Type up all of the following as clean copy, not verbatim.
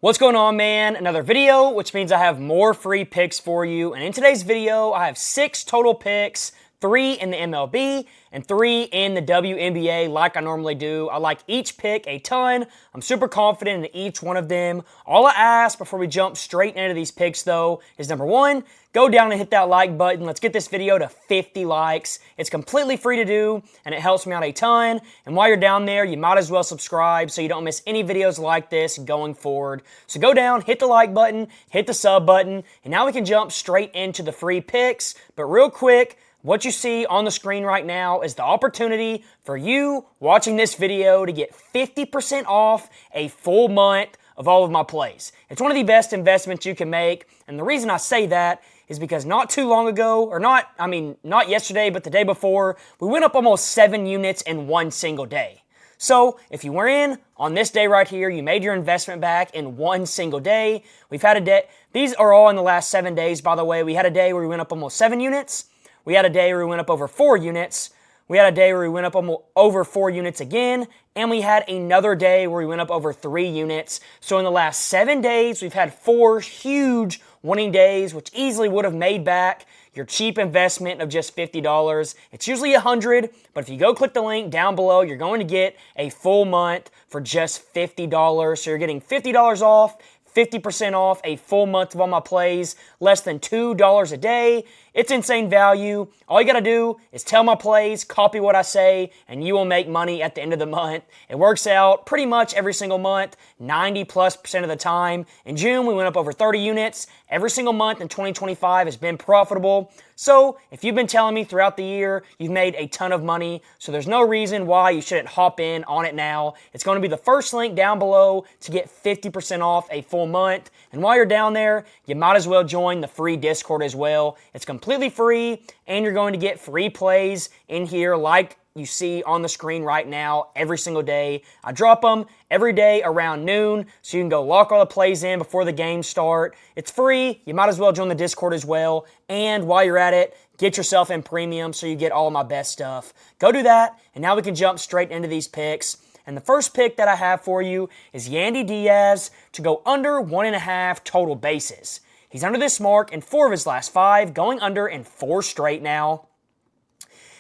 What's going on, man? Another video, which means I have more free picks for you. And in today's video, I have 6 total picks, 3 in the MLB and 3 in the WNBA like I normally do. I like each pick a ton. I'm super confident in each one of them. All I ask before we jump straight into these picks, though, is number 1, go down and hit that like button. Let's get this video to 50 likes. It's completely free to do, and it helps me out a ton. And while you're down there, you might as well subscribe so you don't miss any videos like this going forward. So go down, hit the like button, hit the sub button, and now we can jump straight into the free picks. But real quick, what you see on the screen right now is the opportunity for you watching this video to get 50% off a full month of all of my plays. It's one of the best investments you can make, and the reason I say that is because not too long ago, or not yesterday, but the day before, we went up almost 7 units in one single day. So if you were in on this day right here, you made your investment back in one single day. We've had a day, these are all in the last 7 days, by the way. We had a day where we went up almost 7 units. We had a day where we went up over 4 units. We had a day where we went up over 4 units again. And we had another day where we went up over 3 units. So in the last 7 days, we've had 4 huge winning days, which easily would have made back your cheap investment of just $50. It's usually $100, but if you go click the link down below, you're going to get a full month for just $50. So you're getting $50 off, 50% off a full month of all my plays, less than $2 a day. It's insane value. All you got to do is tell my plays, copy what I say, and you will make money at the end of the month. It works out pretty much every single month, 90+% of the time. In June, we went up over 30 units. Every single month in 2025 has been profitable. So if you've been telling me throughout the year, you've made a ton of money. So there's no reason why you shouldn't hop in on it now. It's going to be the first link down below to get 50% off a full month. And while you're down there, you might as well join the free Discord as well. It's completely free, and you're going to get free plays in here like you see on the screen right now every single day. I drop them every day around noon, so you can go lock all the plays in before the games start. It's free. You might as well join the Discord as well. And while you're at it, get yourself in premium so you get all of my best stuff. Go do that, and now we can jump straight into these picks. And the first pick that I have for you is Yandy Diaz to go under 1.5 total bases. He's under this mark in 4 of his last 5, going under in 4 straight now.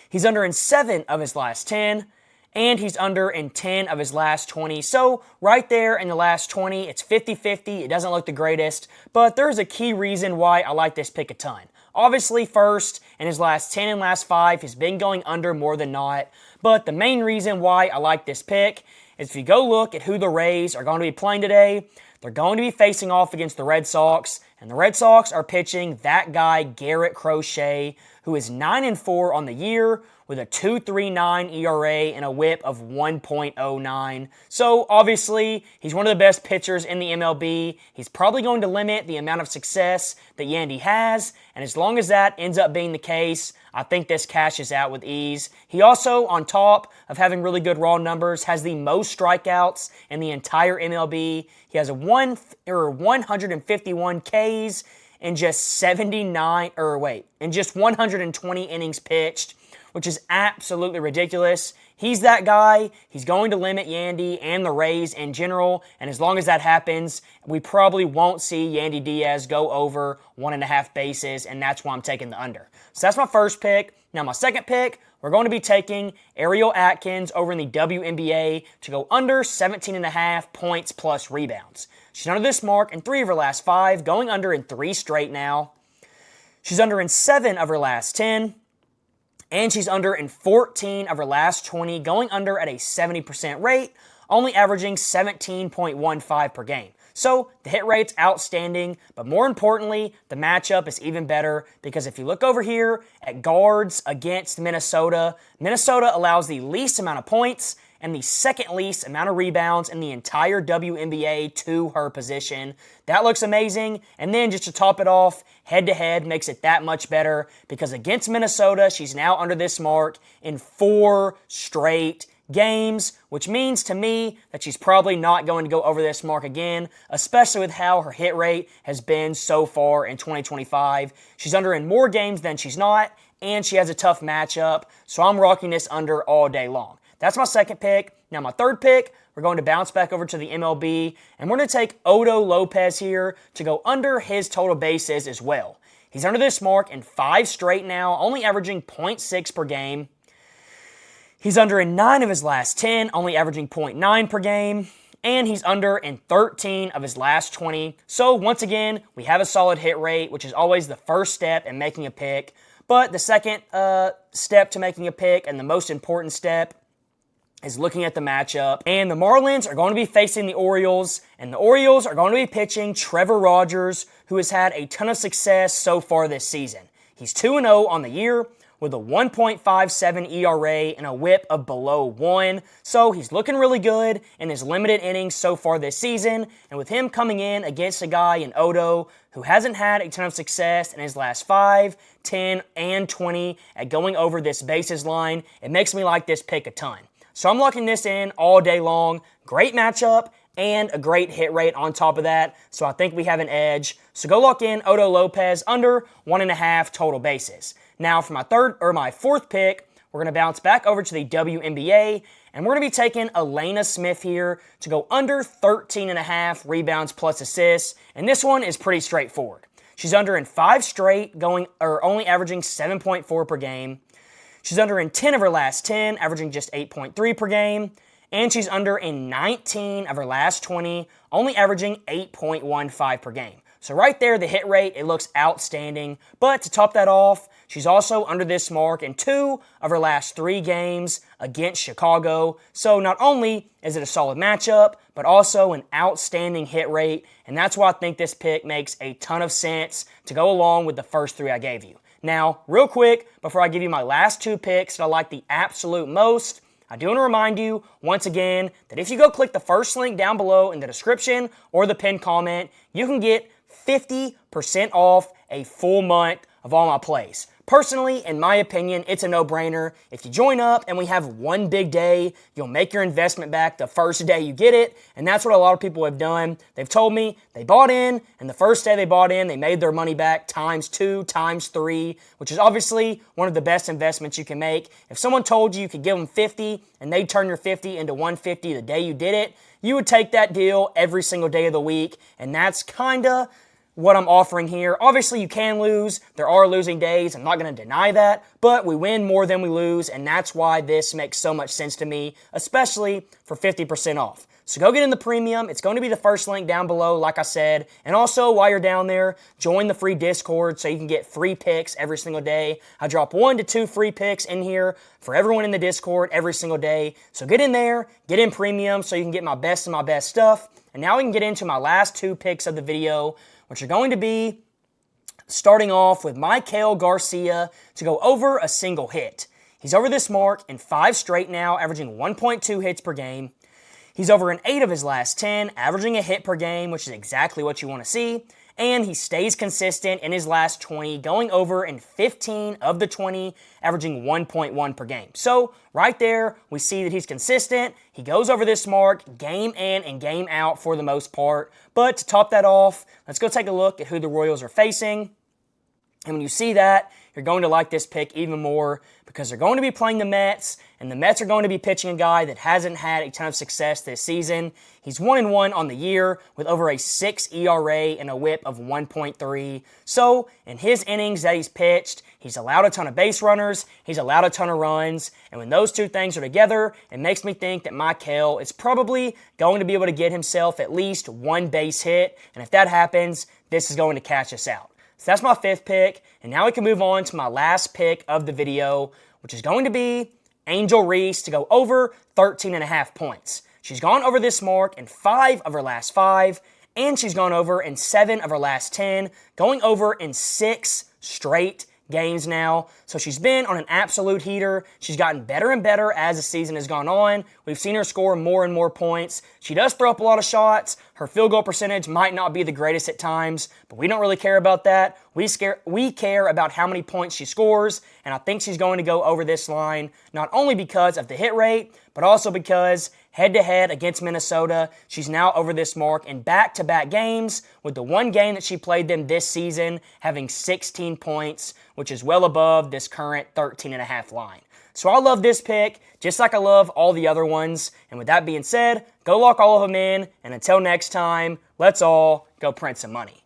He's under in 7 of his last 10, and he's under in 10 of his last 20. So right there in the last 20, it's 50-50. It doesn't look the greatest, but there's a key reason why I like this pick a ton. Obviously, first, in his last 10 and last 5, he's been going under more than not. But the main reason why I like this pick is if you go look at who the Rays are going to be playing today, they're going to be facing off against the Red Sox, and the Red Sox are pitching that guy, Garrett Crochet, who is 9-4 on the year with a 2.39 ERA and a whip of 1.09. So obviously, he's one of the best pitchers in the MLB. He's probably going to limit the amount of success that Yandy has, and as long as that ends up being the case, I think this cashes out with ease. He also, on top of having really good raw numbers, has the most strikeouts in the entire MLB. He has 151 Ks in just 120 innings pitched, which is absolutely ridiculous. He's that guy. He's going to limit Yandy and the Rays in general, and as long as that happens, we probably won't see Yandy Diaz go over 1.5 bases, and that's why I'm taking the under. So that's my first pick. Now my second pick, we're going to be taking Ariel Atkins over in the WNBA to go under 17.5 points plus rebounds. She's under this mark in 3 of her last 5, going under in 3 straight now. She's under in 7 of her last 10. And she's under in 14 of her last 20, going under at a 70% rate, only averaging 17.15 per game. So the hit rate's outstanding, but more importantly, the matchup is even better because if you look over here at guards against Minnesota, Minnesota allows the least amount of points and the second least amount of rebounds in the entire WNBA to her position. That looks amazing. And then just to top it off, head-to-head makes it that much better because against Minnesota, she's now under this mark in 4 straight games, which means to me that she's probably not going to go over this mark again, especially with how her hit rate has been so far in 2025. She's under in more games than she's not, and she has a tough matchup, so I'm rocking this under all day long. That's my second pick. Now my third pick, we're going to bounce back over to the MLB, and we're going to take Otto Lopez here to go under his total bases as well. He's under this mark in 5 straight now, only averaging 0.6 per game. He's under in 9 of his last 10, only averaging 0.9 per game. And he's under in 13 of his last 20. So once again, we have a solid hit rate, which is always the first step in making a pick. But the second step to making a pick, and the most important step, is looking at the matchup. And the Marlins are going to be facing the Orioles, and the Orioles are going to be pitching Trevor Rogers, who has had a ton of success so far this season. He's 2-0 on the year with a 1.57 ERA and a whip of below 1. So he's looking really good in his limited innings so far this season. And with him coming in against a guy in Otto who hasn't had a ton of success in his last 5, 10, and 20 at going over this bases line, it makes me like this pick a ton. So I'm locking this in all day long. Great matchup and a great hit rate on top of that. So I think we have an edge. So go lock in Otto Lopez under 1.5 total bases. Now for my fourth pick, we're going to bounce back over to the WNBA, and we're going to be taking Alanna Smith here to go under 13.5 rebounds plus assists. And this one is pretty straightforward. She's under in 5 straight, only averaging 7.4 per game. She's under in 10 of her last 10, averaging just 8.3 per game. And she's under in 19 of her last 20, only averaging 8.15 per game. So right there, the hit rate, it looks outstanding. But to top that off, she's also under this mark in 2 of her last 3 games against Chicago. So not only is it a solid matchup, but also an outstanding hit rate. And that's why I think this pick makes a ton of sense to go along with the first 3 I gave you. Now, real quick, before I give you my last 2 picks that I like the absolute most, I do want to remind you, once again, that if you go click the first link down below in the description or the pinned comment, you can get 50% off a full month of all my plays. Personally, in my opinion, it's a no-brainer. If you join up and we have one big day, you'll make your investment back the first day you get it, and that's what a lot of people have done. They've told me they bought in, and the first day they bought in, they made their money back times 2, times 3, which is obviously one of the best investments you can make. If someone told you could give them 50 and they'd turn your 50 into 150 the day you did it, you would take that deal every single day of the week, and that's kinda what I'm offering here. Obviously, you can lose. There are losing days. I'm not going to deny that, but we win more than we lose, and that's why this makes so much sense to me, especially for 50% off. So go get in the premium. It's going to be the first link down below, like I said. And also, while you're down there, join the free Discord so you can get free picks every single day. I drop 1 to 2 free picks in here for everyone in the Discord every single day. So get in there, get in premium so you can get my best of my best stuff. And now we can get into my last 2 picks of the video, which are going to be starting off with Maikel Garcia to go over a single hit. He's over this mark in 5 straight now, averaging 1.2 hits per game. He's over in 8 of his last 10, averaging a hit per game, which is exactly what you want to see. And he stays consistent in his last 20, going over in 15 of the 20, averaging 1.1 per game. So right there, we see that he's consistent. He goes over this mark game in and game out for the most part. But to top that off, let's go take a look at who the Royals are facing. And when you see that, you're going to like this pick even more because they're going to be playing the Mets, and the Mets are going to be pitching a guy that hasn't had a ton of success this season. He's 1-1 on the year with over a 6 ERA and a whip of 1.3. So in his innings that he's pitched, he's allowed a ton of base runners, he's allowed a ton of runs, and when those 2 things are together, it makes me think that Maikel is probably going to be able to get himself at least 1 base hit, and if that happens, this is going to catch us out. So that's my 5th pick, and now we can move on to my last pick of the video, which is going to be Angel Reese to go over 13.5 points. She's gone over this mark in 5 of her last 5, and she's gone over in 7 of her last 10, going over in 6 straight games now. So she's been on an absolute heater. She's gotten better and better as the season has gone on. We've seen her score more and more points. She does throw up a lot of shots. Her field goal percentage might not be the greatest at times, but we don't really care about that. We care about how many points she scores, and I think she's going to go over this line, not only because of the hit rate, but also because head-to-head against Minnesota, she's now over this mark in back-to-back games, with the 1 game that she played them this season having 16 points, which is well above this current 13.5 line. So I love this pick, just like I love all the other ones. And with that being said, go lock all of them in. And until next time, let's all go print some money.